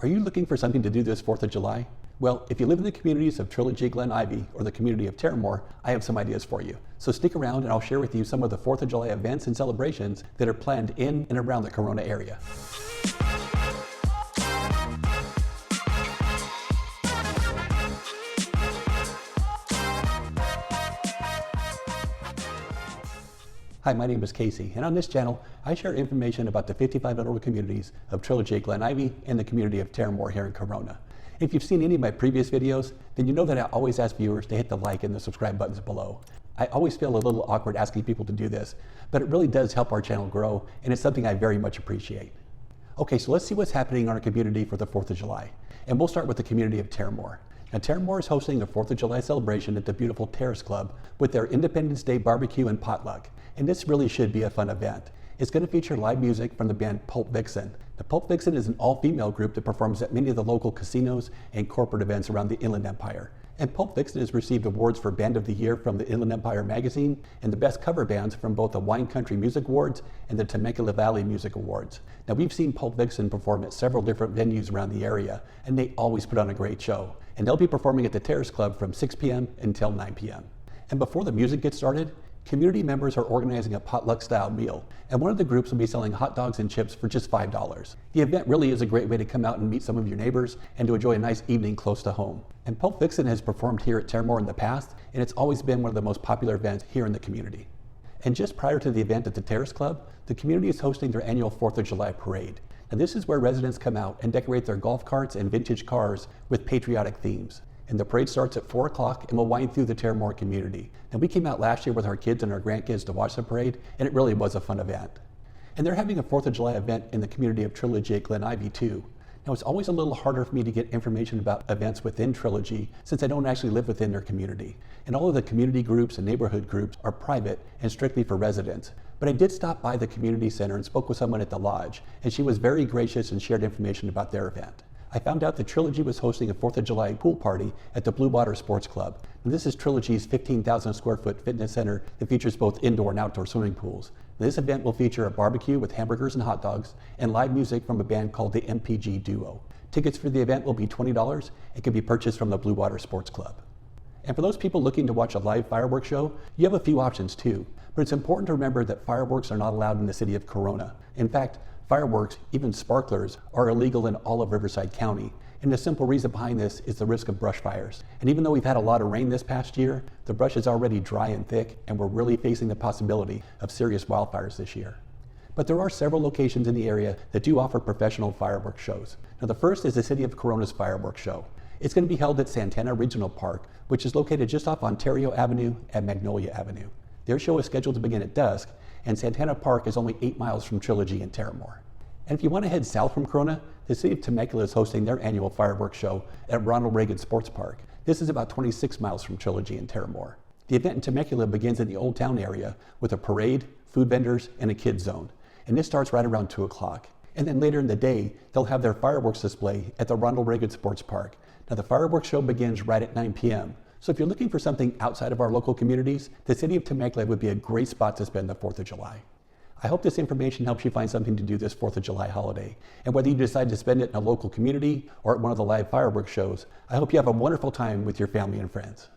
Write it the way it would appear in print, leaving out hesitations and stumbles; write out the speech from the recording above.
Are you looking for something to do this 4th of July? Well, if you live in the communities of Trilogy, Glen Ivy, or the community of Terramor, I have some ideas for you. So stick around and I'll share with you some of the 4th of July events and celebrations that are planned in and around the Corona area. Hi, my name is Casey, and on this channel, I share information about the 55 and older communities of Trilogy, Glen Ivy, and the community of Terramor here in Corona. If you've seen any of my previous videos, then you know that I always ask viewers to hit the like and the subscribe buttons below. I always feel a little awkward asking people to do this, but it really does help our channel grow, and it's something I very much appreciate. Okay, so let's see what's happening in our community for the 4th of July. And we'll start with the community of Terramor. Now, Terramor is hosting a 4th of July celebration at the beautiful Terrace Club with their Independence Day barbecue and potluck. And this really should be a fun event. It's going to feature live music from the band Pulp Vixen. The Pulp Vixen is an all-female group that performs at many of the local casinos and corporate events around the Inland Empire. And Pulp Vixen has received awards for Band of the Year from the Inland Empire magazine and the Best Cover Bands from both the Wine Country Music Awards and the Temecula Valley Music Awards. Now, we've seen Pulp Vixen perform at several different venues around the area, and they always put on a great show. And they'll be performing at the Terrace Club from 6 p.m. until 9 p.m. And before the music gets started, community members are organizing a potluck-style meal, and one of the groups will be selling hot dogs and chips for just $5. The event really is a great way to come out and meet some of your neighbors and to enjoy a nice evening close to home. And Pulp Vixen has performed here at Terramor in the past, and it's always been one of the most popular events here in the community. And just prior to the event at the Terrace Club, the community is hosting their annual 4th of July parade. Now, this is where residents come out and decorate their golf carts and vintage cars with patriotic themes. And the parade starts at 4 o'clock and will wind through the Terramor community. And we came out last year with our kids and our grandkids to watch the parade, and it really was a fun event. And they're having a 4th of July event in the community of Trilogy at Glen Ivy too. Now, it's always a little harder for me to get information about events within Trilogy since I don't actually live within their community. And all of the community groups and neighborhood groups are private and strictly for residents. But I did stop by the community center and spoke with someone at the lodge, and she was very gracious and shared information about their event. I found out that Trilogy was hosting a 4th of July pool party at the Blue Water Sports Club. And this is Trilogy's 15,000 square foot fitness center that features both indoor and outdoor swimming pools. This event will feature a barbecue with hamburgers and hot dogs and live music from a band called the MPG Duo. Tickets for the event will be $20 and can be purchased from the Blue Water Sports Club. And for those people looking to watch a live fireworks show, you have a few options too. But it's important to remember that fireworks are not allowed in the city of Corona. In fact, fireworks, even sparklers, are illegal in all of Riverside County. And the simple reason behind this is the risk of brush fires. And even though we've had a lot of rain this past year, the brush is already dry and thick, and we're really facing the possibility of serious wildfires this year. But there are several locations in the area that do offer professional fireworks shows. Now, the first is the City of Corona's fireworks show. It's going to be held at Santana Regional Park, which is located just off Ontario Avenue and Magnolia Avenue. Their show is scheduled to begin at dusk, and Santana Park is only 8 miles from Trilogy and Terramor. And if you want to head south from Corona, the city of Temecula is hosting their annual fireworks show at Ronald Reagan Sports Park. This is about 26 miles from Trilogy and Terramor. The event in Temecula begins in the Old Town area with a parade, food vendors, and a kids zone. And this starts right around 2 o'clock. And then later in the day, they'll have their fireworks display at the Ronald Reagan Sports Park. Now, the fireworks show begins right at 9 p.m. So if you're looking for something outside of our local communities, the city of Temecula would be a great spot to spend the 4th of July. I hope this information helps you find something to do this 4th of July holiday. And whether you decide to spend it in a local community or at one of the live fireworks shows, I hope you have a wonderful time with your family and friends.